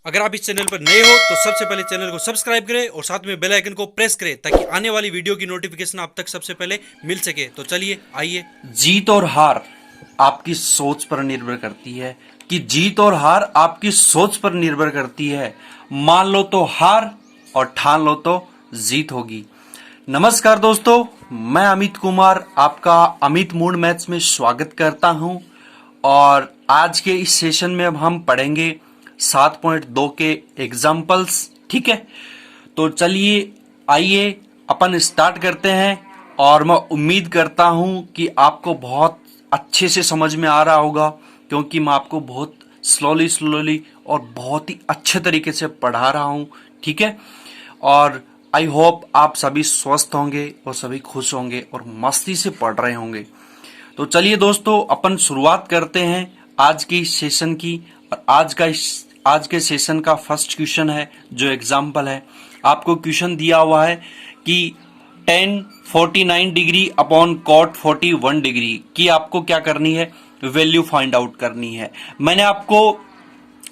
अगर आप इस चैनल पर नए हो तो सबसे पहले चैनल को सब्सक्राइब करें और साथ में बेल आइकन को प्रेस करें ताकि आने वाली वीडियो की नोटिफिकेशन आप तक सबसे पहले मिल सके। तो चलिए आइए। जीत और हार आपकी सोच पर निर्भर करती है कि जीत और हार आपकी सोच पर निर्भर करती है। मान लो तो हार और ठान लो तो जीत होगी। नमस्कार दोस्तों, मैं अमित कुमार आपका अमित मूड मैथ्स में स्वागत करता हूं। और आज के इस सेशन में अब हम पढ़ेंगे 7.2 के एग्जाम्पल्स। ठीक है, तो चलिए आइए अपन स्टार्ट करते हैं। और मैं उम्मीद करता हूं कि आपको बहुत अच्छे से समझ में आ रहा होगा, क्योंकि मैं आपको बहुत स्लोली और बहुत ही अच्छे तरीके से पढ़ा रहा हूं। ठीक है, और आई होप आप सभी स्वस्थ होंगे और सभी खुश होंगे और मस्ती से पढ़ रहे होंगे। तो चलिए दोस्तों, अपन शुरुआत करते हैं आज की सेशन की। और आज के सेशन का फर्स्ट क्वेश्चन है, जो एग्जाम्पल है। आपको क्वेश्चन दिया हुआ है कि tan 49 degree upon cot 41 degree की आपको क्या करनी है, वैल्यू फाइंड आउट करनी है। मैंने आपको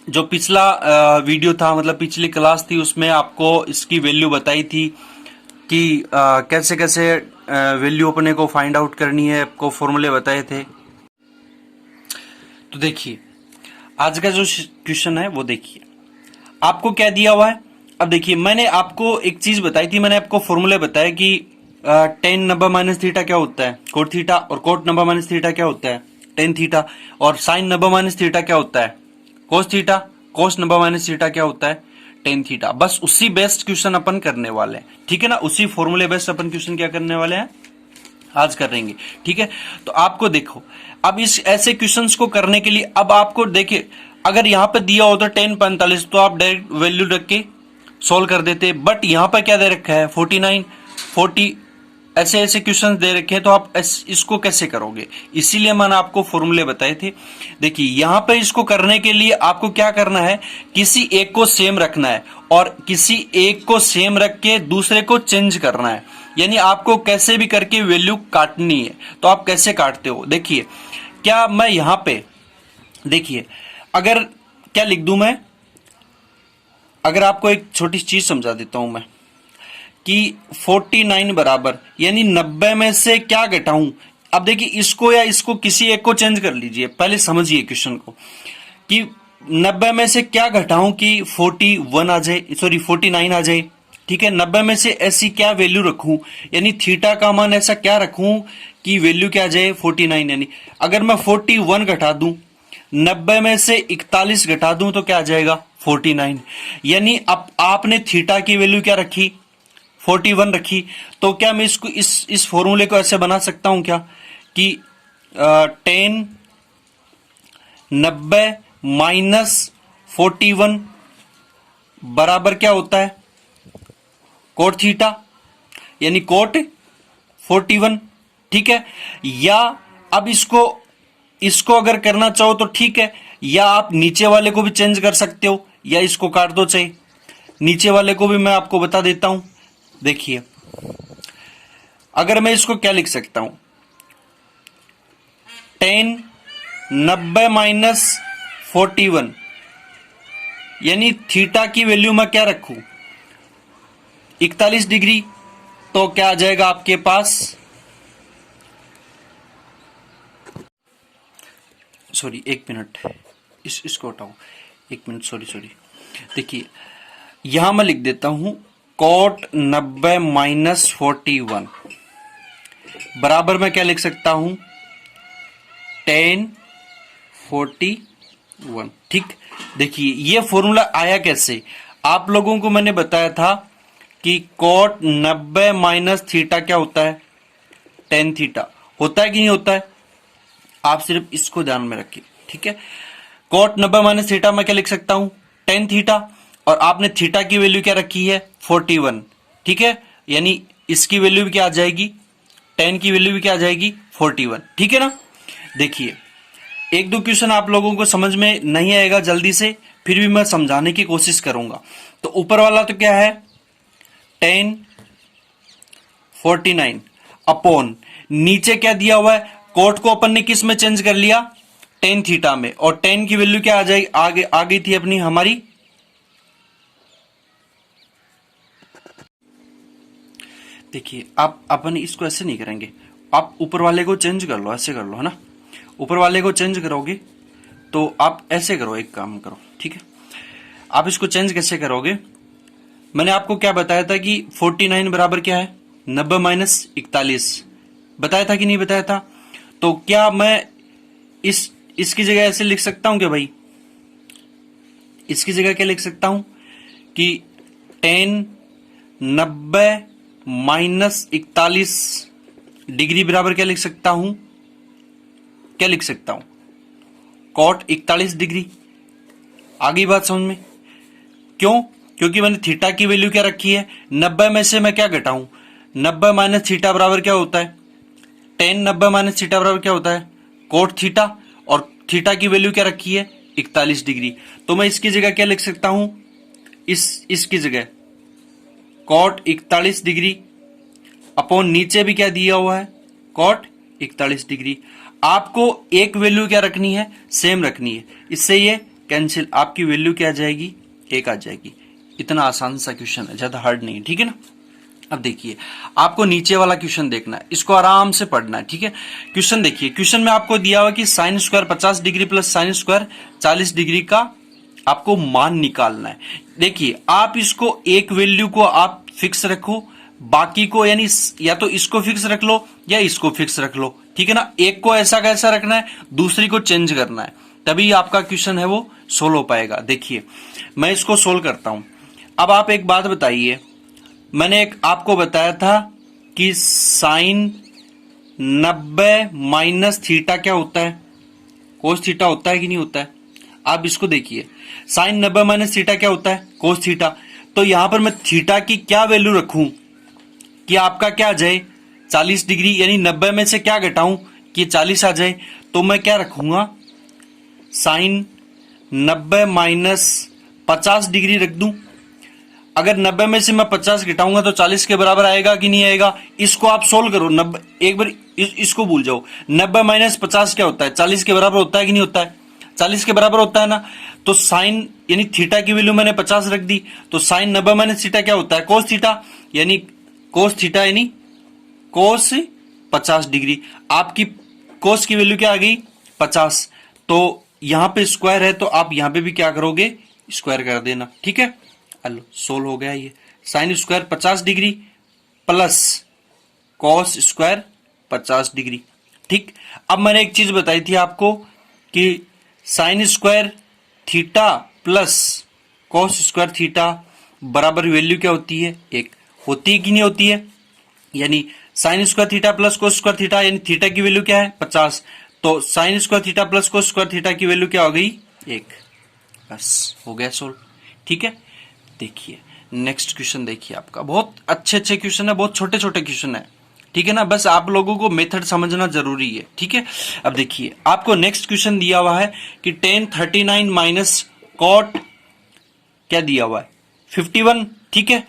जो पिछला वीडियो था, मतलब पिछली क्लास थी, उसमें आपको इसकी वैल्यू बताई थी कि कैसे कैसे वैल्यू अपने को फाइंड आउट करनी है, आपको फॉर्मूले बताए थे। तो देखिए आज का जो क्वेश्चन है वो देखिए, आपको क्या दिया हुआ है। अब देखिए, मैंने आपको एक चीज बताई थी, मैंने आपको फॉर्मूले बताया कि टेन नब्बा माइनस थीटा क्या होता है, कोट थीटा, और कोट नब्बा माइनस थीटा क्या होता है, टेन थीटा, और साइन नब्बा माइनस थीटा क्या होता है, कोस थीटा, कोस नब्बा माइनस थीटा क्या होता है, टेन थीटा। बस उसी बेस्ड क्वेश्चन अपन करने वाले हैं। ठीक है ना, उसी फॉर्मूले बेस्ड अपन क्वेश्चन क्या करने वाले हैं, आज करेंगे। ठीक है, तो आपको देखो, अब इस ऐसे क्वेश्चंस को करने के लिए अब आपको देखिए, अगर यहां पे दिया होता 1045 तो आप डायरेक्ट वैल्यू रख के सोल्व कर देते, बट यहां पर क्या दे रखा है 49 40, ऐसे ऐसे क्वेश्चंस दे रखे हैं, तो आप इसको कैसे करोगे। इसीलिए मैंने आपको फॉर्मूले बताए थे। देखिए यहां पे इसको करने के लिए आपको क्या करना है, किसी एक को सेम रखना है और किसी एक को सेम रख के दूसरे को चेंज करना है। यानी आपको कैसे भी करके वैल्यू काटनी है। तो आप कैसे काटते हो, देखिए क्या मैं यहां पे, देखिए अगर क्या लिख दूं मैं, अगर आपको एक छोटी चीज समझा देता हूं मैं कि 49 बराबर, यानी 90 में से क्या घटाऊं। अब देखिए इसको या इसको किसी एक को चेंज कर लीजिए, पहले समझिए क्वेश्चन को कि 90 में से क्या घटाऊं कि 41 आ जाए, सॉरी 49 आ जाए। ठीक है, 90 में से ऐसी क्या वैल्यू रखूं, यानी थीटा का मान ऐसा क्या रखूं कि वैल्यू क्या आ जाए 49। यानी अगर मैं 41 घटा दूं, 90 में से 41 घटा दूं तो क्या आ जाएगा 49। यानी अब आपने थीटा की वैल्यू क्या रखी 41 रखी। तो क्या मैं इसको इस फॉर्मूले को ऐसे बना सकता हूं क्या कि 10 90 माइनस 41 बराबर क्या होता है कोट थीटा, यानी कोट 41। ठीक है, या अब इसको अगर करना चाहो तो ठीक है, या आप नीचे वाले को भी चेंज कर सकते हो, या इसको काट दो चाहे, नीचे वाले को भी मैं आपको बता देता हूं। देखिए अगर मैं इसको क्या लिख सकता हूं, 10 90 माइनस 41, यानी थीटा की वैल्यू मैं क्या रखूं 41 डिग्री। तो क्या आ जाएगा आपके पास, सॉरी एक मिनट, इसको हटाओ, एक मिनट, सॉरी। देखिए यहां मैं लिख देता हूं कोट 90 माइनस 41 बराबर मैं क्या लिख सकता हूं 10 41। ठीक, देखिए ये फॉर्मूला आया कैसे, आप लोगों को मैंने बताया था कि कोट 90 माइनस थीटा क्या होता है टेन थीटा, होता है कि नहीं होता है, आप सिर्फ इसको ध्यान में रखिए। ठीक है, कोट 90 माइनस थीटा मैं क्या लिख सकता हूं टेन थीटा, और आपने थीटा की वैल्यू क्या रखी है 41। ठीक है, यानी इसकी वैल्यू भी क्या आ जाएगी, टेन की वैल्यू भी क्या आ जाएगी 41। ठीक है ना, देखिए एक दो क्वेश्चन आप लोगों को समझ में नहीं आएगा जल्दी से, फिर भी मैं समझाने की कोशिश करूंगा। तो ऊपर वाला तो क्या है 10 49 अपॉन, नीचे क्या दिया हुआ है, कोट को अपन ने किस में चेंज कर लिया टेन थीटा में, और टेन की वैल्यू क्या आ जाएगी, आ गई थी अपनी हमारी देखिए आप अपन इसको ऐसे नहीं करेंगे, आप ऊपर वाले को चेंज कर लो, ऐसे कर लो, है ना। ऊपर वाले को चेंज करोगे तो आप ऐसे करो, एक काम करो, ठीक है। आप इसको चेंज कैसे करोगे, मैंने आपको क्या बताया था कि 49 बराबर क्या है, 90 माइनस 41, बताया था कि नहीं बताया था। तो क्या मैं इसकी जगह ऐसे लिख सकता हूं क्या भाई, इसकी जगह क्या लिख सकता हूं कि 10 90 माइनस 41 डिग्री बराबर क्या लिख सकता हूं, क्या लिख सकता हूं, कॉट 41 डिग्री। आ गई बात समझ में, क्यों, क्योंकि मैंने थीटा की वैल्यू क्या रखी है, 90 में से मैं क्या घटाऊं, 90 माइनस थीटा बराबर क्या होता है 10, 90 माइनस थीटा बराबर क्या होता है कोट थीटा, और थीटा की वैल्यू क्या रखी है 41 डिग्री। तो मैं इसकी जगह क्या लिख सकता हूं, इसकी जगह कॉट 41 डिग्री अपॉन नीचे भी क्या दिया हुआ है कॉट 41 डिग्री। आपको एक वैल्यू क्या रखनी है, सेम रखनी है, इससे ये कैंसिल, आपकी वैल्यू क्या आ जाएगी, एक आ जाएगी। इतना आसान सा क्वेश्चन है, ज्यादा हार्ड नहीं है, ठीक है ना। अब देखिए आपको नीचे वाला क्वेश्चन देखना है, इसको आराम से पढ़ना है, ठीक है। क्वेश्चन देखिए, क्वेश्चन में आपको दिया हुआ कि sine square 50 degree plus sine square 40 degree का आपको मान निकालना है। देखिए आप इसको एक वैल्यू को आप फिक्स रखो, बाकी को यानी या तो इसको फिक्स रख लो या इसको फिक्स रख लो, ठीक है ना। एक को ऐसा कैसा रखना है, दूसरी को चेंज करना है, तभी आपका क्वेश्चन है वो सोल्व हो पाएगा। देखिए मैं इसको सोल्व करता हूं। अब आप एक बात बताइए, मैंने एक आपको बताया था कि साइन 90 माइनस थीटा क्या होता है, कोस थीटा होता है कि नहीं होता है। आप इसको देखिए, साइन 90 माइनस थीटा क्या होता है कोस थीटा। तो यहां पर मैं थीटा की क्या वैल्यू रखूं कि आपका क्या आ जाए 40 डिग्री, यानी 90 में से क्या घटाऊं कि 40 आ जाए। तो मैं क्या रखूंगा, साइन 90 माइनस 50 डिग्री रख दूं। अगर 90 में से मैं 50 घटाऊंगा तो 40 के बराबर आएगा कि नहीं आएगा। इसको आप सोल्व करो, 90 एक बार इसको भूल जाओ, 90 माइनस 50 क्या होता है 40 के बराबर होता है कि नहीं होता है, 40 के बराबर होता है ना। तो साइन यानी थीटा की वैल्यू मैंने 50 रख दी, तो साइन 90 माइनस थीटा क्या होता है कोस थीटा, यानी कोस थीटा यानी कोस 50 डिग्री। आपकी कोस की वैल्यू क्या आ गई 50, तो यहां पे स्क्वायर है तो आप यहां पे भी क्या करोगे स्क्वायर कर देना, ठीक है। हेलो सोल्व हो गया ये, sine square 50 degree plus cos square 50 degree, ठीक। अब मैंने एक चीज बताई थी आपको कि sign square theta plus cos square theta बराबर वैल्यू क्या होती है, एक होती है कि नहीं होती है। यानी sign square theta plus cos square theta, यानी थीटा की वैल्यू क्या है 50, तो sign square theta plus cos square theta की वैल्यू क्या हो गई एक, बस हो गया सोल्व, ठीक है। देखिए नेक्स्ट क्वेश्चन देखिए, आपका बहुत अच्छे अच्छे क्वेश्चन है, बहुत छोटे छोटे क्वेश्चन है, ठीक है ना। बस आप लोगों को मेथड समझना जरूरी है, ठीक है। अब देखिए आपको नेक्स्ट क्वेश्चन दिया हुआ है कि tan 39 माइनस कॉट क्या दिया हुआ है 51, ठीक है।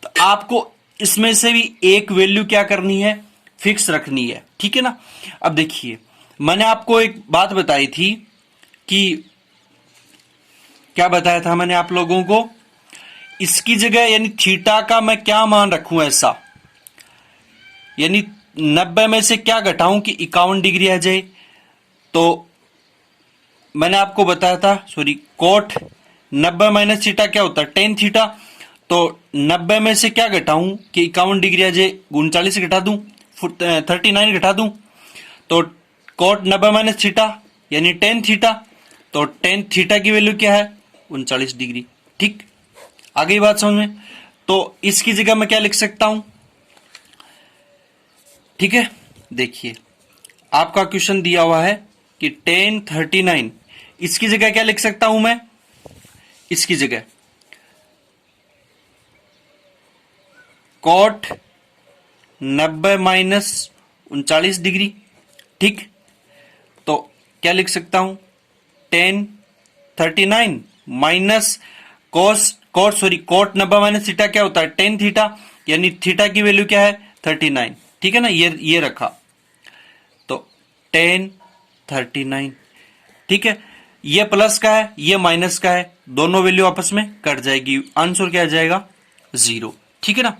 तो आपको इसमें से भी एक वैल्यू क्या करनी है फिक्स रखनी है, ठीक है ना। अब देखिए मैंने आपको एक बात बताई थी कि क्या बताया था मैंने आप लोगों को, इसकी जगह यानी थीटा का मैं क्या मान रखूं ऐसा, यानी 90 में से क्या घटाऊं कि 51 डिग्री आ जाए। तो मैंने आपको बताया था, सॉरी कोट 90 माइनस थीटा क्या होता है टेन थीटा, तो 90 में से क्या घटाऊं कि 51 डिग्री आ जाए, 39 घटा दूं 39 घटा दूं, तो कोट 90 माइनस थीटा यानी टेन थीटा, तो टेन थीटा की वैल्यू क्या है 39 डिग्री, ठीक। आ गई बात समझ में। तो इसकी जगह मैं क्या लिख सकता हूं, ठीक है। देखिए आपका क्वेश्चन दिया हुआ है कि tan 39, इसकी जगह क्या लिख सकता हूं मैं, इसकी जगह कॉट 90 माइनस 39 डिग्री, ठीक। तो क्या लिख सकता हूं tan 39 minus cot 90 minus theta क्या होता है टेन थीटा, यानी थीटा की वैल्यू क्या है 39, ठीक है ना। ये रखा तो tan 39, ठीक है। ये प्लस का है ये माइनस का है, दोनों वैल्यू आपस में कट जाएगी, आंसर क्या आ जाएगा 0, ठीक है ना।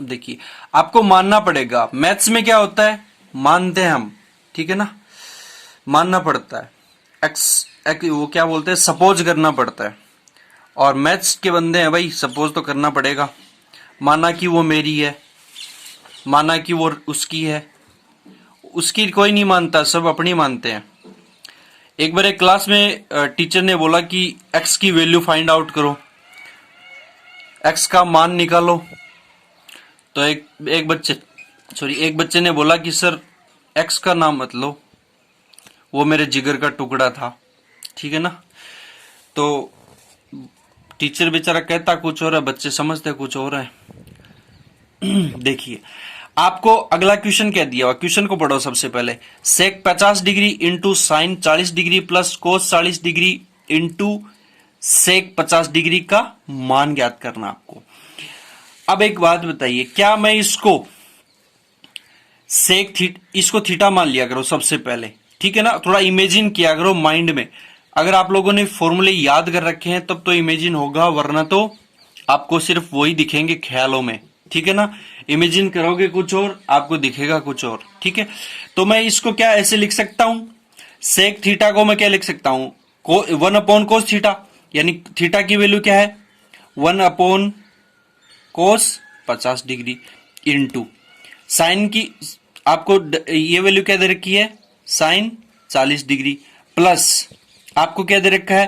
देखिए आपको मानना पड़ेगा, मैथ्स में क्या होता है, मानते हैं हम, ठीक है ना, मानना पड़ता है, वो क्या बोलते हैं, सपोज करना पड़ता है। और मैथ्स के बंदे हैं भाई, सपोज तो करना पड़ेगा। माना कि वो मेरी है, माना कि वो उसकी है, उसकी कोई नहीं मानता, सब अपनी मानते हैं। एक बार एक क्लास में टीचर ने बोला कि एक्स की वैल्यू फाइंड आउट करो, एक्स का मान निकालो। तो एक बच्चे ने बोला कि सर एक्स का नाम मत लो, वो मेरे जिगर का टुकड़ा था, ठीक है ना। तो टीचर बेचारा कहता कुछ और है, बच्चे समझते कुछ और है। देखिए आपको अगला क्वेश्चन क्या दिया हुआ, क्वेश्चन को पढ़ो सबसे पहले। Sec 50 degree into sine 40 degree plus cos 40 degree into sec 50 degree का मान ज्ञात करना आपको। अब एक बात बताइए, क्या मैं इसको इसको थीटा मान लिया करो सबसे पहले, ठीक है ना। थोड़ा इमेजिन किया करो माइंड में। अगर आप लोगों ने फॉर्मूले याद कर रखे हैं तब तो इमेजिन होगा, वरना तो आपको सिर्फ वही दिखेंगे ख्यालों में, ठीक है ना। इमेजिन करोगे कुछ और, आपको दिखेगा कुछ और, ठीक है। तो मैं इसको क्या ऐसे लिख सकता हूं, सेक थीटा को मैं क्या लिख सकता हूं, 1 कोस थीटा, यानी थीटा की वैल्यू क्या है 1 कोस 50 डिग्री इंटू साइन की आपको ये वैल्यू क्या दे रखी है, साइन 40 डिग्री प्लस आपको क्या दे रखा है,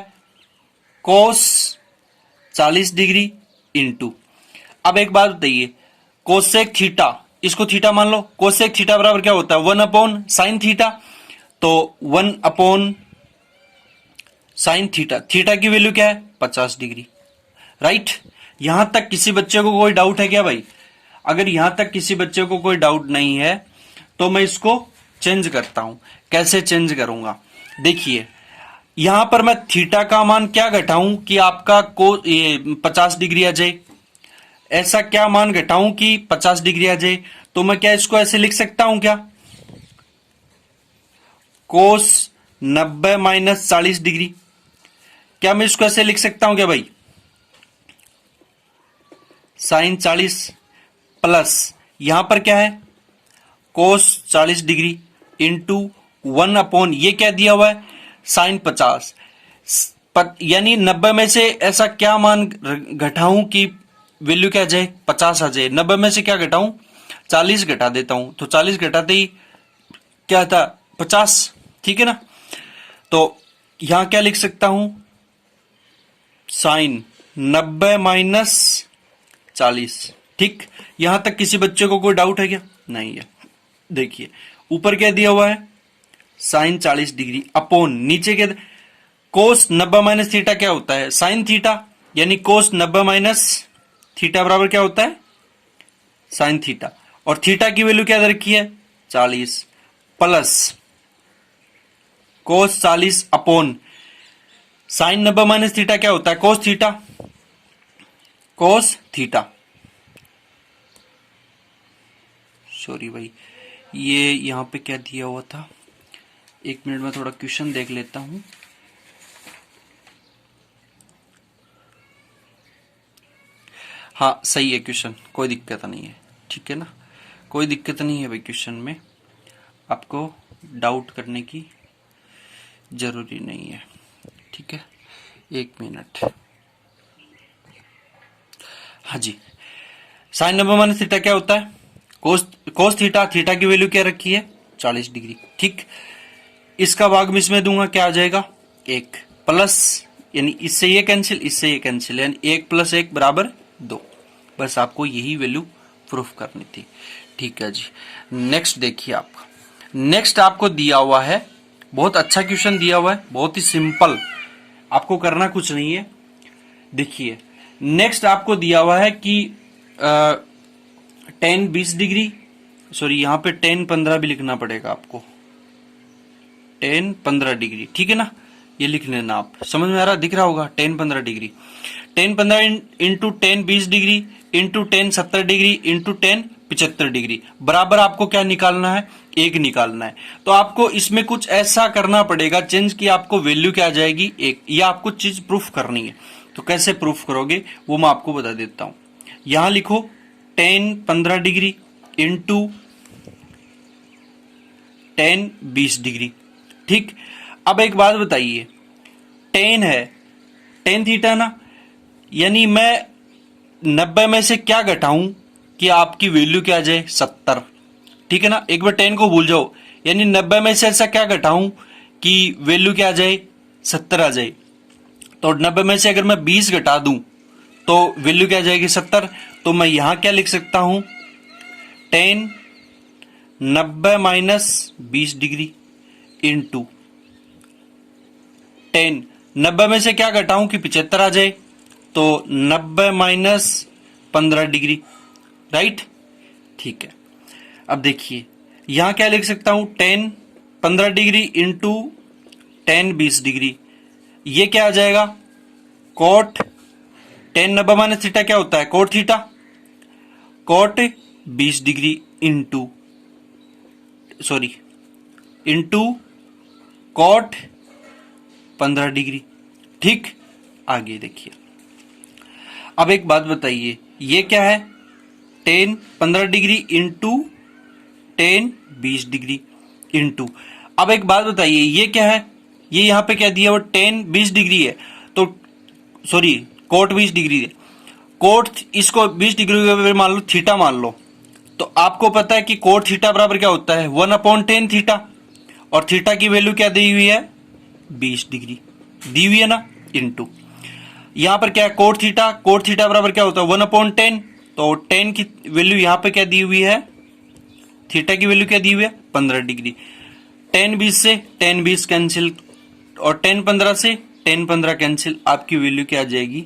कोस 40 डिग्री इंटू। अब एक बात बताइए, कोसेक थीटा, इसको थीटा मान लो, कोसेक थीटा बराबर क्या होता है 1/sin थीटा। तो 1 sin थीटा, थीटा की वैल्यू क्या है 50 डिग्री, राइट। यहां तक किसी बच्चे को कोई डाउट है क्या भाई? अगर यहां तक किसी बच्चे को कोई डाउट नहीं है तो मैं इसको चेंज करता हूं। कैसे चेंज करूंगा, देखिए यहां पर मैं थीटा का मान क्या घटाऊं कि आपका को ये 50 डिग्री आ जाए, ऐसा क्या मान घटाऊं कि 50 डिग्री आ जाए। तो मैं क्या इसको ऐसे लिख सकता हूं क्या, कोस 90 माइनस 40 डिग्री, क्या मैं इसको ऐसे लिख सकता हूं क्या भाई, साइन 40 प्लस यहां पर क्या है कोस 40 डिग्री इंटू 1 ये क्या दिया हुआ है साइन 50, यानी 90 में से ऐसा क्या मान घटाऊं कि वैल्यू क्या जाए 50 आ जाए। 90 में से क्या घटाऊं 40 घटा देता हूं, तो 40 घटाते ही क्या था 50, ठीक है ना। तो यहां क्या लिख सकता हूं, साइन 90 माइनस 40, ठीक। यहां तक किसी बच्चे को कोई डाउट है क्या? नहीं है। देखिए ऊपर क्या दिया हुआ है साइन 40 डिग्री अपॉन नीचे क्या, कोस 90 माइनस थीटा क्या होता है साइन थीटा, यानी कोस 90 माइनस थीटा बराबर क्या होता है साइन थीटा। और थीटा की वैल्यू क्या दे रखी है 40 plus cos 40 upon sine 90 minus theta क्या होता है cos theta, cos theta. Sorry भाई, ये यहां पे क्या दिया हुआ था, एक मिनट में थोड़ा क्वेश्चन देख लेता हूं। हाँ सही है क्वेश्चन, कोई दिक्कत नहीं है, ठीक है ना, कोई दिक्कत नहीं है भाई। क्वेश्चन में आपको डाउट करने की जरूरी नहीं है, ठीक है। एक मिनट, हाँ जी, साइन 90 माइनस थीटा क्या होता है कोस थीटा, थीटा की वैल्यू क्या रखी है 40 डिग्री, ठीक। इसका भाग में इसमें दूंगा क्या आ जाएगा 1 प्लस, यानी इससे ये कैंसिल इससे ये कैंसिल, यानी 1 + 1 बराबर 2। बस आपको यही वैल्यू प्रूफ करनी थी, ठीक है जी। नेक्स्ट देखिए, आपका नेक्स्ट आपको दिया हुआ है, बहुत अच्छा क्वेश्चन दिया हुआ है, बहुत ही सिंपल, आपको करना कुछ नहीं है। देखिए नेक्स्ट आपको दिया हुआ है कि 10 20 डिग्री, सॉरी यहां पे 10 15 भी लिखना पड़ेगा आपको, 10 15 डिग्री, ठीक है ना। ये लिख लेना, आप समझ में आ रहा, दिख रहा होगा 10 15 degree, 10 15 into 10 20 degree into 10 70 degree into 10 75 degree बराबर आपको क्या निकालना है 1 निकालना है। तो आपको इसमें कुछ ऐसा करना पड़ेगा चेंज कि आपको वैल्यू क्या आ जाएगी 1, या आपको चीज प्रूफ करनी है। तो कैसे प्रूफ करोगे वो मैं आपको बता देता हूं। यहां लिखो ten 15 degree into ten 20 degree. ठीक, अब एक बात बताइए, टेन है, टेन थीटा ना, यानी मैं 90 में से क्या घटाऊं कि आपकी वैल्यू क्या आ जाए 70। ठीक है ना, एक बार टेन को भूल जाओ, यानी 90 में से ऐसा क्या घटाऊं कि वैल्यू क्या आ जाए 70 आ जाए। तो 90 में से अगर मैं 20 घटा दूं तो वैल्यू क्या आ जाएगी 70। तो मैं यहां क्या लिख सकता हूं, ten 90 minus 20 degree into ten 90 में से क्या घटाऊं कि 75 आ जाए, तो 90 माइनस 15 डिग्री, राइट। ठीक है, अब देखिए यहां क्या लिख सकता हूं, ten 15 degree into ten 20 degree, ये क्या आ जाएगा, कोट टेन 90 माइनस थीटा क्या होता है, cot theta, cot 20 degree into cot 15 degree. ठीक, आगे देखिए, अब एक बात बताइए, ये क्या है, ten 15 degree into ten 20 degree into, अब एक बात बताइए ये क्या है, ये यहां पे क्या दिया हुआ, टेन 20 डिग्री है, तो सॉरी कोट 20 डिग्री है, कोट इसको 20 डिग्री के मान लो थीटा मान लो, तो आपको पता है कि कोट थीटा बराबर क्या होता है 1/10 थीटा, और थीटा की वैल्यू क्या दी हुई है 20 डिग्री दी हुई है ना, इंटू यहां पर क्या है कोट थीटा बराबर क्या होता है 1/10, तो 10 की वैल्यू यहां पे क्या दी हुई है, थीटा की वैल्यू क्या दी हुई है 15 डिग्री। 10 20 से 10 20 कैंसिल, और 10 15 से 10 15 कैंसिल, आपकी वैल्यू क्या आ जाएगी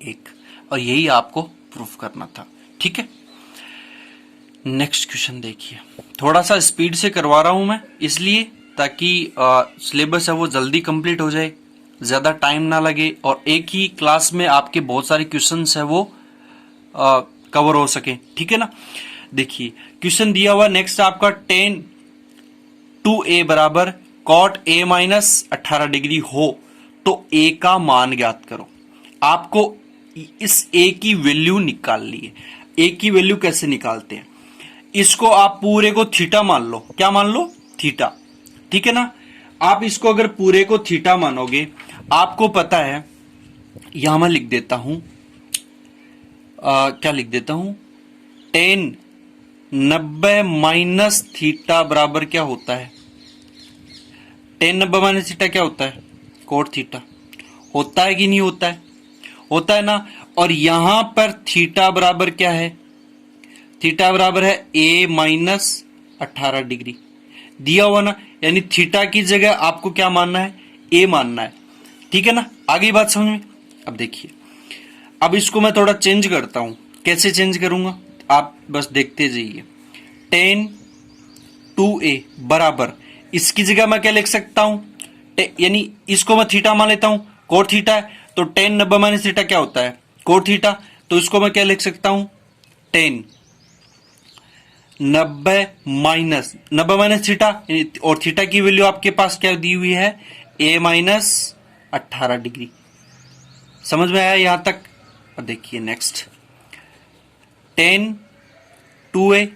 1, और यही आपको प्रूफ करना था। ठीक है, नेक्स्ट क्वेश्चन देखिए, थोड़ा सा स्पीड से करवा रहा हूं मैं इसलिए ताकि सिलेबस है वो जल्दी कंप्लीट हो जाए, ज्यादा टाइम ना लगे, और एक ही क्लास में आपके बहुत सारे क्वेश्चंस है वो कवर हो सके। ठीक है ना, देखिए क्वेश्चन दिया हुआ नेक्स्ट आपका, टेन 2a बराबर कॉट a माइनस 18 डिग्री हो तो a का मान ज्ञात करो। आपको इस a की वैल्यू निकालनी है। a की वैल्यू कैसे निकालते हैं, इसको आप पूरे को थीटा मान लो, क्या मान लो, थीटा। ठीक है ना, आप इसको अगर पूरे को थीटा मानोगे, आपको पता है, यहां मैं लिख देता हूं, क्या लिख देता हूं, टेन 90 माइनस थीटा बराबर क्या होता है, टेन 90 माइनस थीटा क्या होता है, कोट थीटा, होता है कि नहीं होता है, होता है ना। और यहां पर थीटा बराबर क्या है, थीटा बराबर है a माइनस 18 डिग्री दिया हुआ ना, यानी थीटा की जगह आपको क्या मानना है, a मानना है। ठीक है ना, आगे बात समझ में। अब देखिए, अब इसको मैं थोड़ा चेंज करता हूं, कैसे चेंज करूंगा आप बस देखते जाइए। टेन 2a बराबर, इसकी जगह मैं क्या लिख सकता हूं, यानी इसको मैं थीटा मान लेता हूं, कोट थीटा है, तो टेन 90 माइनस थीटा क्या होता है, कोट थीटा, तो इसको मैं क्या लिख सकता हूं, टेन 90 माइनस थीटा, और थीटा की वैल्यू आपके पास क्या दी हुई है, a माइनस 18 डिग्री। समझ में आया यहां तक। अब देखिए नेक्स्ट, टेन 2a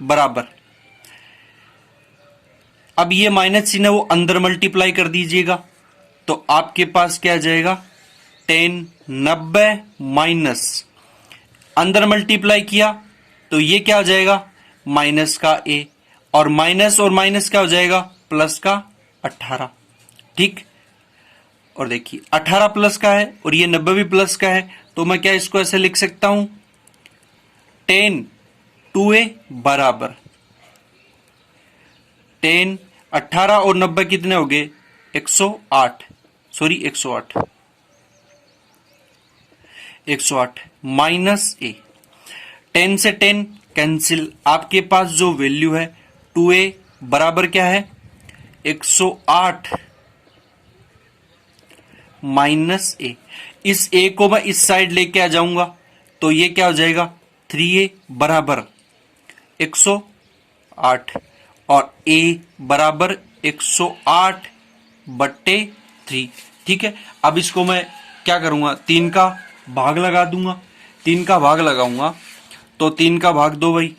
बराबर, अब ये माइनस चिन्ह वो अंदर मल्टीप्लाई कर दीजिएगा, तो आपके पास क्या आ जाएगा, टेन 90 माइनस, अंदर मल्टीप्लाई किया तो ये क्या हो जाएगा, माइनस का a, और माइनस क्या हो जाएगा, प्लस का 18। ठीक, और देखिए 18 प्लस का है और ये 90 भी प्लस का है, तो मैं क्या इसको ऐसे लिख सकता हूं, टेन 2a बराबर टेन 18 और 90 कितने हो गए, 108, सॉरी 108 माइनस a, 10 से 10 कैंसिल, आपके पास जो वैल्यू है 2a बराबर क्या है, 108 माइनस a। इस a को मैं इस साइड लेके आ जाऊंगा तो ये क्या हो जाएगा, 3a बराबर 108, और a बराबर 108 बट्टे 3। ठीक है, अब इसको मैं क्या करूंगा, 3 का भाग लगा दूंगा, 3 का भाग लगाऊंगा तो 3 का भाग 2 भाई,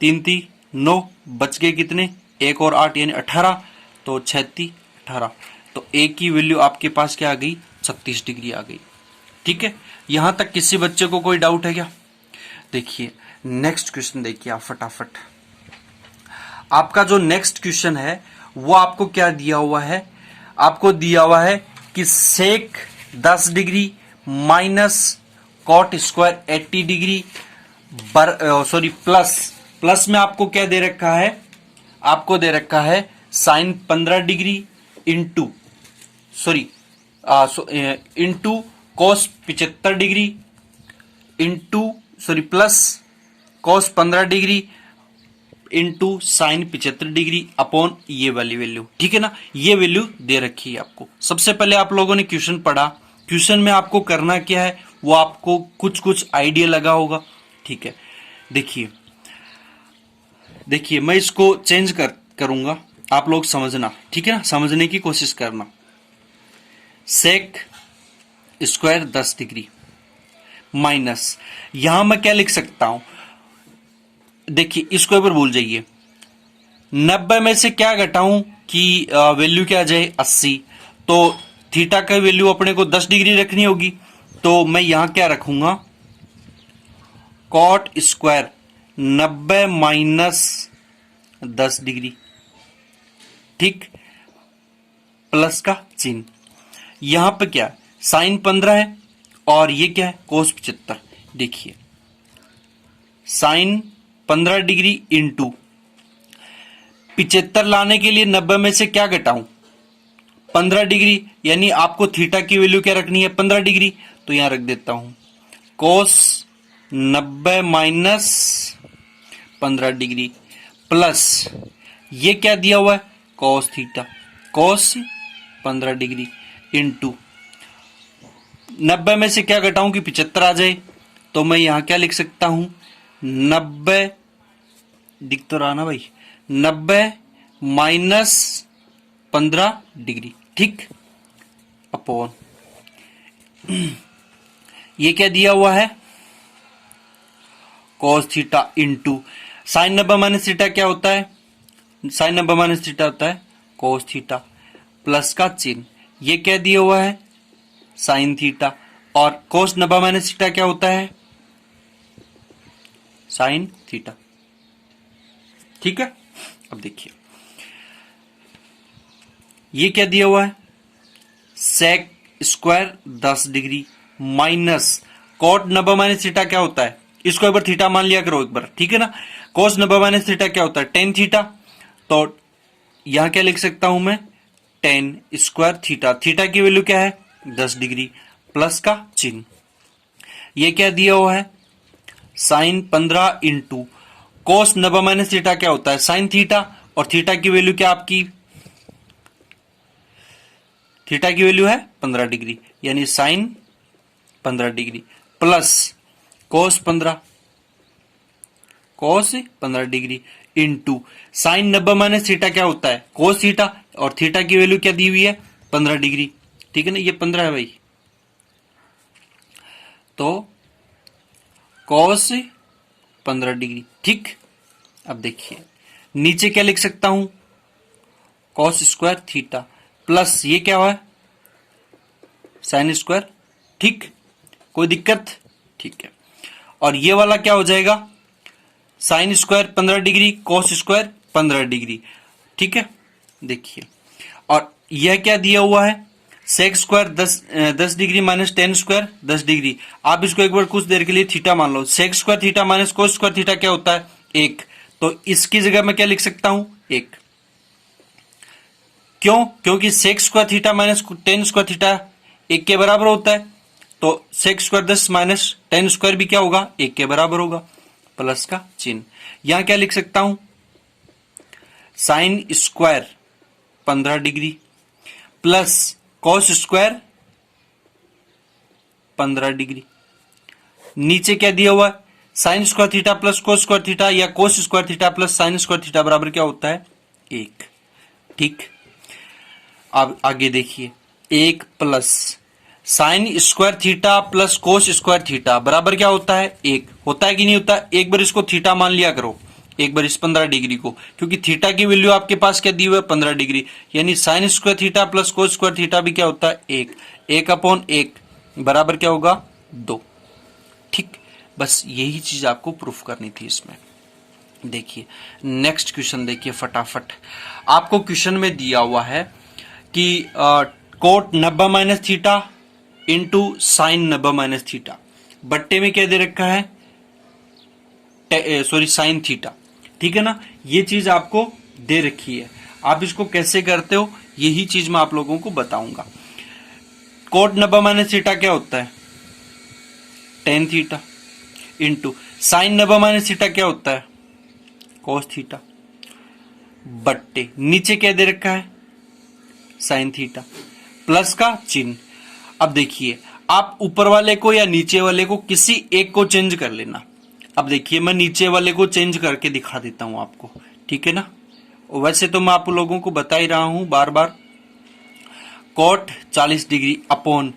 3 3 9, बच गए कितने, 1 और 8 यानी 18, तो 36 18, तो ए की वैल्यू आपके पास क्या आ गई, 36 डिग्री आ गई। ठीक है, यहां तक किसी बच्चे को कोई डाउट है क्या? देखिए नेक्स्ट क्वेश्चन देखिए आप फटाफट। आपका जो नेक्स्ट क्वेश्चन है वो आपको क्या दिया हुआ है, आपको दिया हुआ है कि sec 10 degree minus cot square 80 degree sorry plus में आपको क्या दे रखा है, आपको दे रखा है sine 15 degree into into cos 75 degree into plus cos 15 degree into sine 75 degree upon ये वाली वैल्यू। ठीक है ना, ये वैल्यू दे रखी है आपको। सबसे पहले आप लोगों ने क्वेश्चन पढ़ा, क्वेश्चन में आपको करना क्या है वो आपको कुछ आइडिया लगा होगा। ठीक है, देखिए मैं इसको चेंज करूंगा, आप लोग समझना। ठीक है ना, समझने की कोशिश करना। सेक स्क्वायर 10 डिग्री माइनस, यहां मैं क्या लिख सकता हूं, देखिए इसको एक बार भूल जाइए, 90 में से क्या घटाऊं कि वैल्यू क्या आ जाए 80, तो थीटा का वैल्यू अपने को 10 डिग्री रखनी होगी, तो मैं यहां क्या रखूंगा, कॉट स्क्वायर 90 माइनस 10 डिग्री, ठीक, प्लस का चिन्ह। यहां पे क्या साइन 15 है और ये क्या है कोस 75। देखिए साइन 15 डिग्री इंटू 75 लाने के लिए 90 में से क्या घटाऊं, 15 डिग्री, यानी आपको थीटा की वैल्यू क्या रखनी है 15 डिग्री, तो यहां रख देता हूं कोस 90 माइनस 15 डिग्री प्लस ये क्या दिया हुआ है cos theta, cos 15 degree into 90 में से क्या घटाऊं कि 75 आ जाए, तो मैं यहां क्या लिख सकता हूं 90, दिख तो रहा ना भाई, 90 माइनस 15 डिग्री, ठीक, अपॉन ये क्या दिया हुआ है cos theta into sine 90 minus theta क्या होता है, साइन 90 माइनस थीटा होता है कॉस थीटा, प्लस का चिन्ह, ये क्या दिया हुआ है साइन थीटा, और कॉस 90 माइनस थीटा क्या होता है साइन थीटा। ठीक है, अब देखिए ये क्या दिया हुआ है sec square 10 degree minus cot 90 minus theta क्या होता है, इसको एक बार थीटा मान लिया करो एक बार। ठीक है ना, कॉस 90 माइनस थीटा क्या होता है टेन थीटा, तो यहां क्या लिख सकता हूं मैं टेन स्क्वायर थीटा, थीटा की वैल्यू क्या है 10 डिग्री, प्लस का चिन्ह, ये क्या दिया हुआ है sine 15 into cos 90 minus theta क्या होता है साइन थीटा, और थीटा की वैल्यू क्या आपकी, थीटा की वैल्यू है 15 डिग्री, यानी sine 15 degree plus cos 15 degree into sine 90 minus theta क्या होता है कोस थीटा, और थीटा की वैल्यू क्या दी हुई है 15 डिग्री। ठीक है ना, ये 15 है भाई, तो कॉस 15 डिग्री। ठीक, अब देखिए नीचे क्या लिख सकता हूं कॉस स्क्वायर थीटा प्लस ये क्या हुआ साइन स्क्वायर। ठीक, कोई दिक्कत, ठीक है, और ये वाला क्या हो जाएगा sine square 15 degree cos square 15 degree. ठीक है, देखिए, और यह क्या दिया हुआ है sec square 10 degree minus tan square 10 degree. आप इसको एक बार कुछ देर के लिए थीटा मान लो, sec square theta minus cos square theta क्या होता है 1, तो इसकी जगह मैं क्या लिख सकता हूं 1, क्यों, क्योंकि sec square theta minus tan square theta 1 के बराबर होता है, तो sec square 10 minus tan square भी क्या होगा 1 के बराबर होगा, प्लस का चिन्ह। यहां क्या लिख सकता हूं sine square 15 degree plus cos square 15 degree, नीचे क्या दिया हुआ है sine square theta plus cos square theta या cos square theta plus sine square theta बराबर क्या होता है 1। ठीक, अब आगे देखिए 1 plus sine square theta plus cos square theta बराबर क्या होता है? एक होता है कि नहीं होता? एक बार इसको थीटा मान लिया करो, एक बार इस 15 डिग्री को, क्योंकि थीटा की वैल्यू आपके पास क्या दी हुई है? 15 डिग्री। यानी sign square theta plus cos square theta भी क्या होता है? एक। एक अपॉन एक बराबर क्या होगा? 2। ठीक, बस यही चीज आपको प्रूफ करनी थी इसमें। देखिए नेक्स्ट क्वेश्चन देखिए फटाफट। आपको क्वेश्चन में दिया हुआ है कि cot 90 minus theta into sine 90 minus theta, बट्टे में क्या दे रखा है? Sorry sine theta. ठीक है ना, ये चीज आपको दे रखी है। आप इसको कैसे करते हो यही चीज मैं आप लोगों को बताऊंगा। कोट 90 माइनस थीटा क्या होता है? Tan theta into sine 90 minus theta क्या होता है? कोस थीटा, बट्टे नीचे क्या दे रखा है? साइन थीटा, प्लस का चिन्ह। अब देखिए आप ऊपर वाले को या नीचे वाले को किसी एक को चेंज कर लेना। अब देखिए मैं नीचे वाले को चेंज करके दिखा देता हूं आपको, ठीक है ना। वैसे तो मैं आप लोगों को बता ही रहा हूं बार बार। कोट 40 डिग्री अपॉन,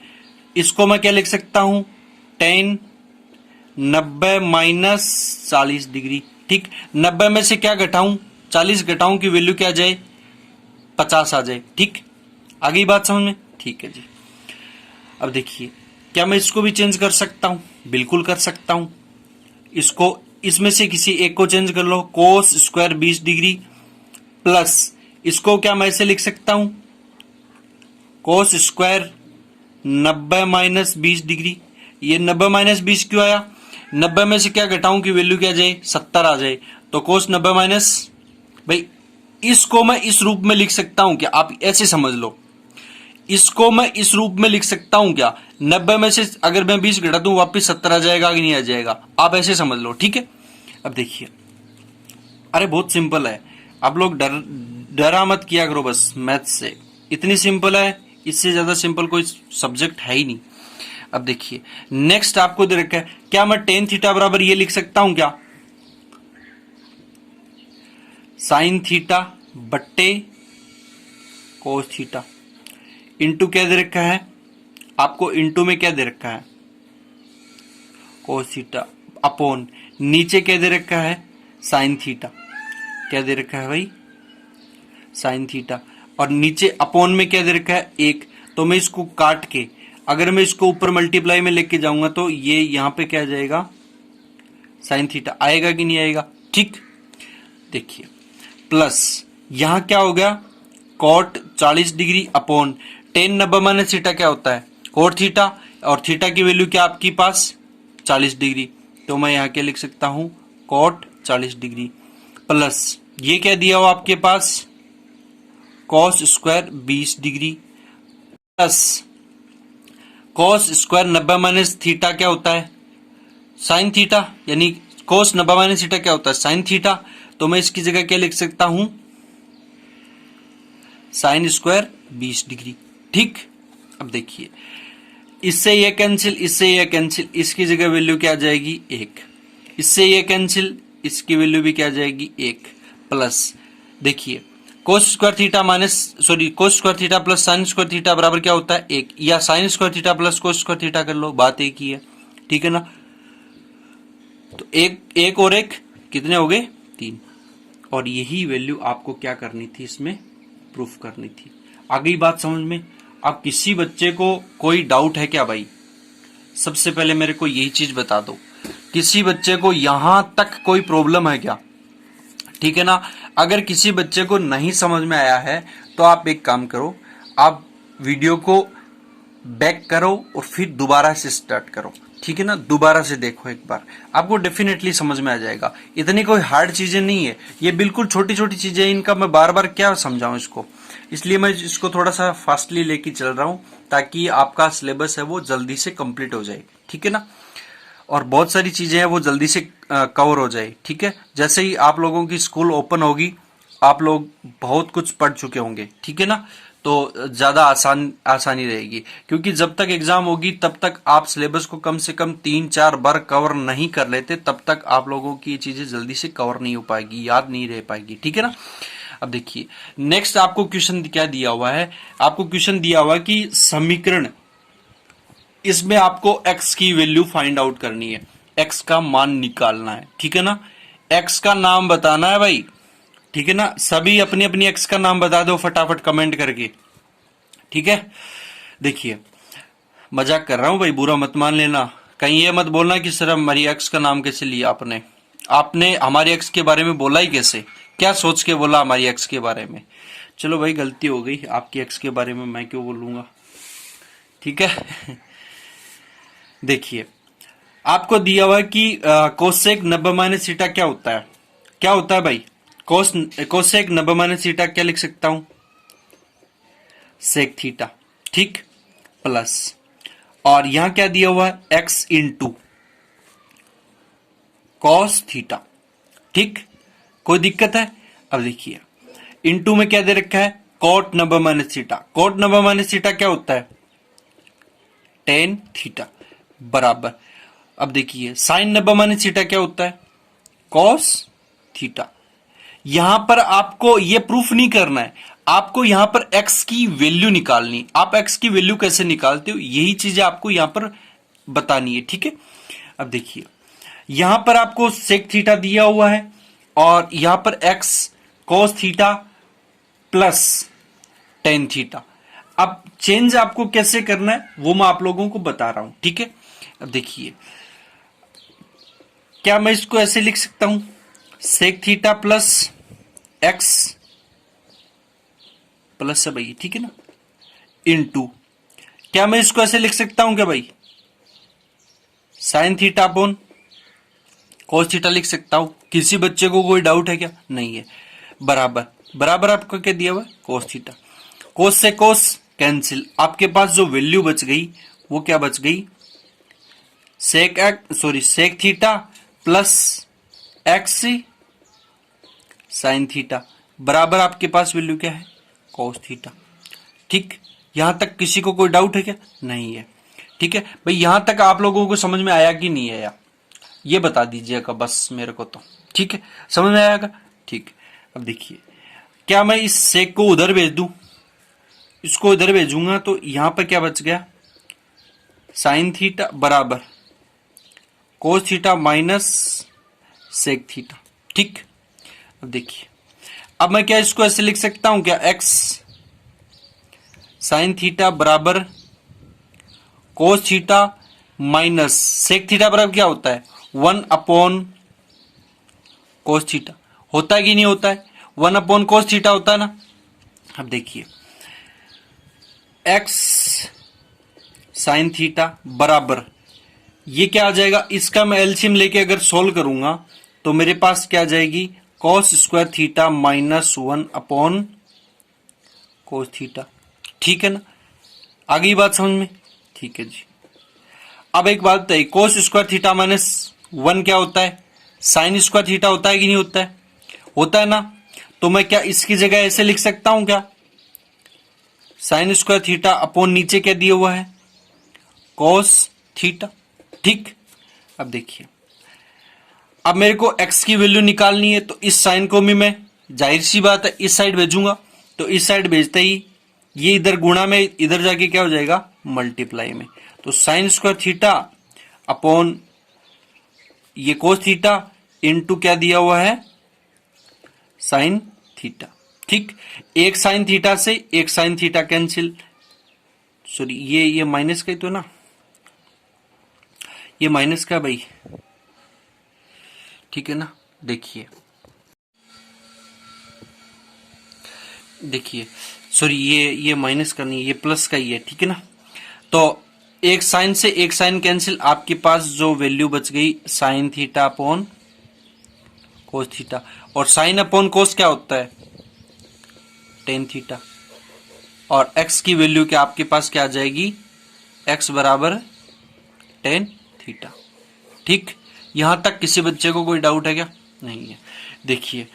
इसको मैं क्या लिख सकता हूं? Ten 90 minus 40 degree. ठीक, 90 में से क्या घटाऊं? 40 घटाऊं की वैल्यू क्या आ जाए? 50 आ जाए। ठीक, आ गई बात समझ में? ठीक है जी। अब देखिए क्या मैं इसको भी चेंज कर सकता हूं? बिल्कुल कर सकता हूं। इसको इसमें से किसी एक को चेंज कर लो, कोस स्क्वायर 20 डिग्री प्लस, इसको क्या मैं ऐसे लिख सकता हूं? Cos square 90 minus 20 degree. ये 90 माइनस 20 क्यों आया? 90 में से क्या घटाऊं की वैल्यू क्या आ जाए? 70 आ जाए। तो कोस 90 माइनस, भाई इसको मैं इस रूप में लिख सकता हूं क्या? आप ऐसे समझ लो, इसको मैं इस रूप में लिख सकता हूं क्या? 90 में से अगर मैं 20 घटा दूं वापिस 70 आ जाएगा कि नहीं आ जाएगा? आप ऐसे समझ लो, ठीक है। अब देखिए, अरे बहुत सिंपल है, आप लोग डरा मत किया करो बस मैथ से, इतनी सिंपल है, इससे ज्यादा सिंपल कोई सब्जेक्ट है ही नहीं। अब देखिए नेक्स्ट आपको दे रखा है, क्या मैं टेन थीटा बराबर ये लिख सकता हूं क्या? साइन थीटा बट्टे कोस थीटा इंटू क्या दे रखा है आपको? इंटू में क्या दे रखा है? कोस थीटा अपॉन नीचे क्या दे रखा है? Sine theta. क्या दे रखा है भाई? Sign theta. और नीचे अपॉन में क्या दे रखा है? एक। तो मैं इसको काट के अगर मैं इसको ऊपर मल्टीप्लाई में लेके जाऊंगा तो ये यहां पे क्या आ जाएगा? साइन थीटा आएगा कि नहीं आएगा? ठीक, देखिए प्लस यहां क्या हो गया? Cot 40 degree upon tan 90 minus theta क्या होता है? कोट थीटा, और थीटा की वैल्यू क्या आपके पास? 40 डिग्री। तो मैं यहां क्या लिख सकता हूं? कोट 40 डिग्री प्लस ये क्या दिया हुआ आपके पास? Cos square 20 degree plus cos square 90 minus theta क्या होता है? Sine theta. यानी कोस 90 माइनस थीटा क्या होता है? Sine theta. तो मैं इसकी जगह क्या लिख सकता हूं? Sine square 20 degree. ठीक, अब देखिए इससे ये कैंसिल, इससे ये कैंसिल, इसकी जगह वैल्यू क्या आ जाएगी? एक। इससे ये कैंसिल, इसकी वैल्यू भी क्या आ जाएगी? एक। प्लस देखिए कोस स्क्वायर थीटा माइनस सॉरी कोस square theta plus sine square theta बराबर क्या होता है? एक। या sign square theta plus cos square theta कर लो, बात एक ही है, ठीक है ना। तो एक और एक कितने हो गए? 3। और यही वैल्यू आपको क्या करनी थी? इसमें प्रूफ करनी थी। आ गई बात समझ में? अब किसी बच्चे को कोई डाउट है क्या भाई? सबसे पहले मेरे को यही चीज बता दो, किसी बच्चे को यहां तक कोई प्रॉब्लम है क्या? ठीक है ना। अगर किसी बच्चे को नहीं समझ में आया है तो आप एक काम करो, आप वीडियो को बैक करो और फिर दोबारा से स्टार्ट करो, ठीक है ना। दोबारा से देखो एक बार, आपको डेफिनेटली समझ में आ जाएगा। इतनी कोई हार्ड चीजें नहीं है, ये बिल्कुल छोटी छोटी चीजें, इनका मैं बार बार क्या समझाऊं इसको, इसलिए मैं इसको थोड़ा सा फास्टली लेके चल रहा हूं ताकि आपका सिलेबस है वो जल्दी से कंप्लीट हो जाए, ठीक है ना। और बहुत सारी चीजें हैं वो जल्दी से कवर हो जाए, ठीक है। जैसे ही आप लोगों की स्कूल ओपन होगी आप लोग बहुत कुछ पढ़ चुके होंगे, ठीक है ना, तो ज्यादा आसानी रहेगी। क्योंकि जब तक एग्जाम होगी तब तक आप सिलेबस को कम से कम 3-4 बार कवर नहीं कर लेते, तब तक आप लोगों की ये चीजें जल्दी से कवर नहीं हो पाएगी, याद नहीं रह पाएगी, ठीक है ना। अब देखिए नेक्स्ट आपको क्वेश्चन क्या दिया हुआ है, आपको क्वेश्चन दिया हुआ है कि समीकरण इसमें आपको x की वैल्यू फाइंड आउट करनी है, x का मान निकालना है, ठीक है ना। x का नाम बताना है भाई, ठीक है ना। सभी अपनी अपनी x का नाम बता दो फटाफट कमेंट करके, ठीक है। देखिए मजाक कर रहा हूं भाई, बुरा मत मान लेना, कहीं ये मत बोलना कि सर हमारी एक्स का नाम कैसे लिया आपने। आपने हमारी एक्स के बारे में बोला ही कैसे, क्या सोच के बोला हमारी एक्स के बारे में। चलो भाई गलती हो गई, आपकी एक्स के बारे में मैं क्यों बोलूंगा, ठीक है। देखिए आपको दिया हुआ है कि कोसेक 90 माइनस थीटा क्या होता है, क्या होता है भाई। कोसेक 90 माइनस थीटा क्या लिख सकता हूं, सेक थीटा, ठीक, प्लस, और यहां क्या दिया हुआ है, एक्स इंटू कॉस थीटा, ठीक। कोई दिक्कत है। अब देखिए इंटू में क्या दे रखा है, cot 90 minus theta. Cot 90 minus theta क्या होता है, टेन थीटा, बराबर। अब देखिए साइन 90 माइनस थीटा क्या होता है, कॉस थीटा। यहां पर आपको यह प्रूफ नहीं करना है, आपको यहां पर x की वैल्यू निकालनी। आप x की वैल्यू कैसे निकालते हो, यही चीजें आपको यहां पर बतानी है, ठीक है। अब देखिए यहां पर आपको सेक थीटा दिया हुआ है और यहां पर x cos theta plus tan theta. अब चेंज आपको कैसे करना है वो मैं आप लोगों को बता रहा हूं, ठीक है। अब देखिए क्या मैं इसको ऐसे लिख सकता हूं, sec theta plus x plus है भाई, ठीक है ना, इनटू, क्या मैं इसको ऐसे लिख सकता हूं क्या भाई, sine theta upon cos theta लिख सकता हूं। किसी बच्चे को कोई डाउट है क्या, नहीं है, बराबर। बराबर आपको क्या दिया हुआ है, कोस थीटा। कोस से कोस कैंसिल, आपके पास जो वैल्यू बच गई वो क्या बच गई, sec theta plus x sine theta, बराबर आपके पास वैल्यू क्या है, कॉस थीटा, ठीक। यहां तक किसी को कोई डाउट है क्या, नहीं है, ठीक है भाई। यहां तक आप लोगों को समझ में आया कि नहीं आया, ये बता दीजिएगा बस मेरे को तो, ठीक है, समझ में आएगा, ठीक। अब देखिए क्या मैं इस सेक को उधर भेज दूं, इसको इधर भेजूंगा तो यहां पर क्या बच गया, साइन थीटा बराबर cos theta minus sec theta, ठीक। अब देखिए अब मैं क्या इसको ऐसे लिख सकता हूं क्या, एक्स साइन थीटा बराबर cos theta minus sec theta बराबर क्या होता है, 1 अपॉन कोस थीटा, होता है कि नहीं होता है, 1 अपॉन कोस थीटा होता है ना। अब देखिए एक्स साइन थीटा बराबर ये क्या आ जाएगा, इसका मैं एलसीएम लेके अगर सोल्व करूंगा तो मेरे पास क्या आ जाएगी, cos square theta minus 1 upon cos theta, ठीक है ना। आ गई बात समझ में, ठीक है जी। अब एक बात बताइए, कोस स्क्वायर थीटा माइनस 1 क्या होता है, साइन स्क्वायर थीटा होता है कि नहीं होता है, होता है ना। तो मैं क्या इसकी जगह ऐसे लिख सकता हूं क्या, साइन स्क्वायर थीटा अपॉन नीचे क्या दिया हुआ है, कॉस थीटा, ठीक। अब देखिए अब मेरे को x की वैल्यू निकालनी है तो इस साइन को भी मैं जाहिर सी बात है इस साइड भेजूंगा, तो इस साइड भेजते ही ये इधर गुणा में इधर जाके क्या हो जाएगा, मल्टीप्लाई में। तो साइन स्क्वायर थीटा अपॉन ये कोस थीटा इनटू क्या दिया हुआ है, साइन थीटा, ठीक। एक साइन थीटा से एक साइन थीटा कैंसिल, सॉरी ये माइनस का ही तो ना, ये माइनस का भाई, ठीक है ना। देखिए सॉरी ये माइनस का नहीं, ये प्लस का ही है, ठीक है ना। तो एक साइन से एक साइन कैंसिल, आपके पास जो वैल्यू बच गई साइन थीटा अपॉन कोस थीटा, और साइन अपॉन कोस क्या होता है, टेन थीटा, और x की वैल्यू क्या आपके पास क्या आ जाएगी, x बराबर टेन थीटा, ठीक। यहां तक किसी बच्चे को कोई डाउट है क्या, नहीं है। देखिए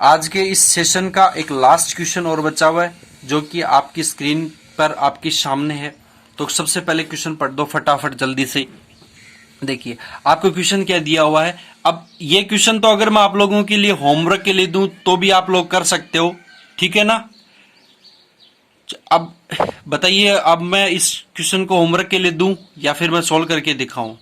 आज के इस सेशन का एक लास्ट क्वेश्चन और बचा हुआ है जो कि आपकी स्क्रीन पर आपके सामने है, तो सबसे पहले क्वेश्चन पढ़ दो फटाफट जल्दी से। देखिए आपको क्वेश्चन क्या दिया हुआ है, अब ये क्वेश्चन तो अगर मैं आप लोगों के लिए होमवर्क के लिए दूं तो भी आप लोग कर सकते हो, ठीक है ना। अब बताइए अब मैं इस क्वेश्चन को होमवर्क के लिए दूं या फिर मैं सॉल्व करके दिखाऊं।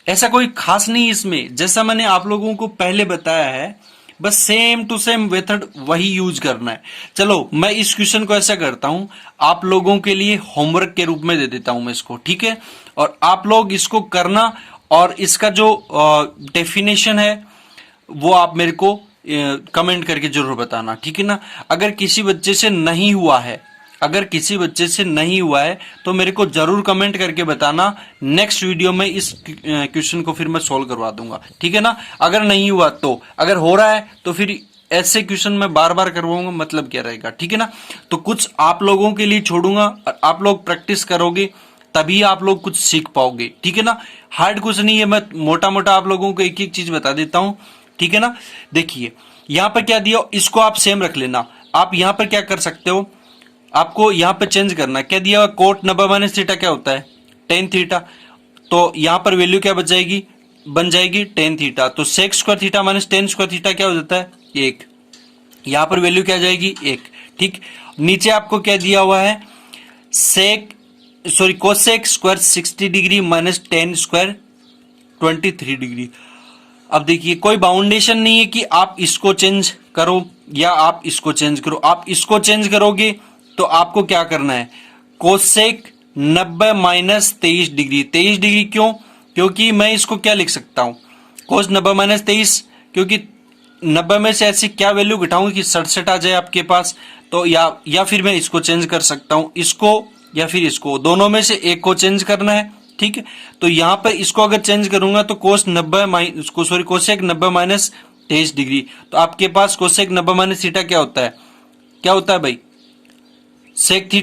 ऐसा कोई खास नहीं इसमें, जैसा मैंने आप लोगों को पहले बताया है बस सेम टू सेम मेथड वही यूज करना है। चलो मैं इस क्वेश्चन को ऐसा करता हूं, आप लोगों के लिए होमवर्क के रूप में दे देता हूं मैं इसको, ठीक है। और आप लोग इसको करना और इसका जो डेफिनेशन है वो आप मेरे को कमेंट करके जरूर बताना, ठीक है ना। अगर किसी बच्चे से नहीं हुआ है, अगर किसी बच्चे से नहीं हुआ है तो मेरे को जरूर कमेंट करके बताना। नेक्स्ट वीडियो में इस क्वेश्चन को फिर मैं सॉल्व करवा दूंगा, ठीक है ना। अगर नहीं हुआ तो, अगर हो रहा है तो फिर ऐसे क्वेश्चन मैं बार बार करवाऊंगा, मतलब क्या रहेगा, ठीक है ना। तो कुछ आप लोगों के लिए छोड़ूंगा और आप लोग प्रैक्टिस करोगे तभी आप लोग कुछ सीख पाओगे, ठीक है ना। हार्ड कुछ नहीं है, मैं मोटा मोटा आप लोगों को एक एक चीज बता देता हूं, ठीक है ना। देखिए यहां पर क्या दिया, इसको आप सेम रख लेना। आप यहां पर क्या कर सकते हो, आपको यहां पर चेंज करना है। क्या दिया हुआ, कोट नब्बे माइनस थीटा क्या होता है, टेन थीटा। तो यहां पर वैल्यू क्या बन जाएगी टेन थीटा। तो sec square theta minus tan square theta क्या हो जाता है, एक। यहां पर वैल्यू क्या जाएगी, एक, ठीक। नीचे आपको क्या दिया हुआ है, cosec square 60 degree minus tan square 23 degree. अब देखिए कोई बाउंडेशन नहीं है कि आप इसको चेंज करो या आप इसको चेंज करो। आप इसको चेंज करोगे तो आपको क्या करना है, कोसेक 90 माइनस 23 डिग्री। 23 डिग्री क्यों, क्योंकि मैं इसको क्या लिख सकता हूं, कोस 90 माइनस 23, क्योंकि 90 में से ऐसी क्या वैल्यू घटाऊंगी कि 67 आ जाए आपके पास। तो या फिर मैं इसको चेंज कर सकता हूं, इसको या फिर इसको, दोनों में से एक को चेंज करना है, ठीक है। तो यहां पर इसको अगर चेंज करूंगा तो कोसेक 90 माइनस 23 डिग्री। तो आपके पास कोसेक 90 माइनस थीटा क्या होता है भाई, सेक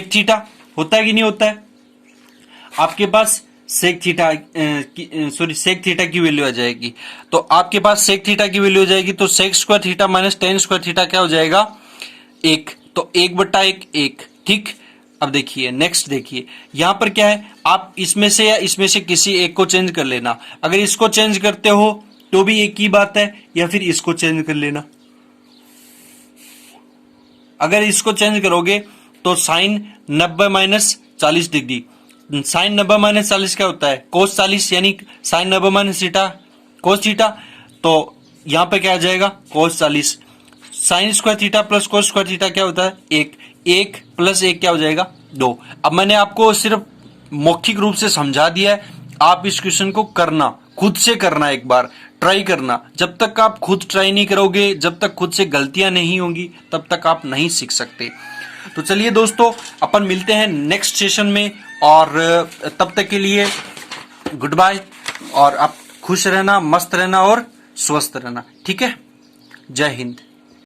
थीटा होता है कि नहीं होता है। आपके पास सेक थीटा की वैल्यू आ जाएगी। तो आपके पास सेक थीटा की वैल्यू आ जाएगी, तो sec square theta minus tan square theta क्या हो जाएगा, एक। तो 1/1, ठीक। अब देखिए नेक्स्ट, देखिए यहां पर क्या है, आप इसमें से या इसमें से किसी एक को चेंज कर लेना। अगर इसको चेंज करते हो तो भी एक ही बात है, या फिर इसको चेंज कर लेना। अगर इसको चेंज करोगे तो sine 90 minus 40 degree, sine 90 minus 40 क्या होता है, कोस 40, यानी sine 90 minus theta cos theta. तो यहां पे क्या आ जाएगा, cos 40। Sine square theta plus cos square theta क्या होता है, एक। एक प्लस एक क्या हो जाएगा, दो। अब मैंने आपको सिर्फ मौखिक रूप से समझा दिया है, आप इस क्वेश्चन को करना, खुद से करना, एक बार ट्राई करना। जब तक आप खुद ट्राई नहीं करोगे, जब तक खुद से गलतियां नहीं होंगी, तब तक आप नहीं सीख सकते। तो चलिए दोस्तों, अपन मिलते हैं नेक्स्ट सेशन में, और तब तक के लिए गुड बाय। और आप खुश रहना, मस्त रहना और स्वस्थ रहना, ठीक है। जय हिंद।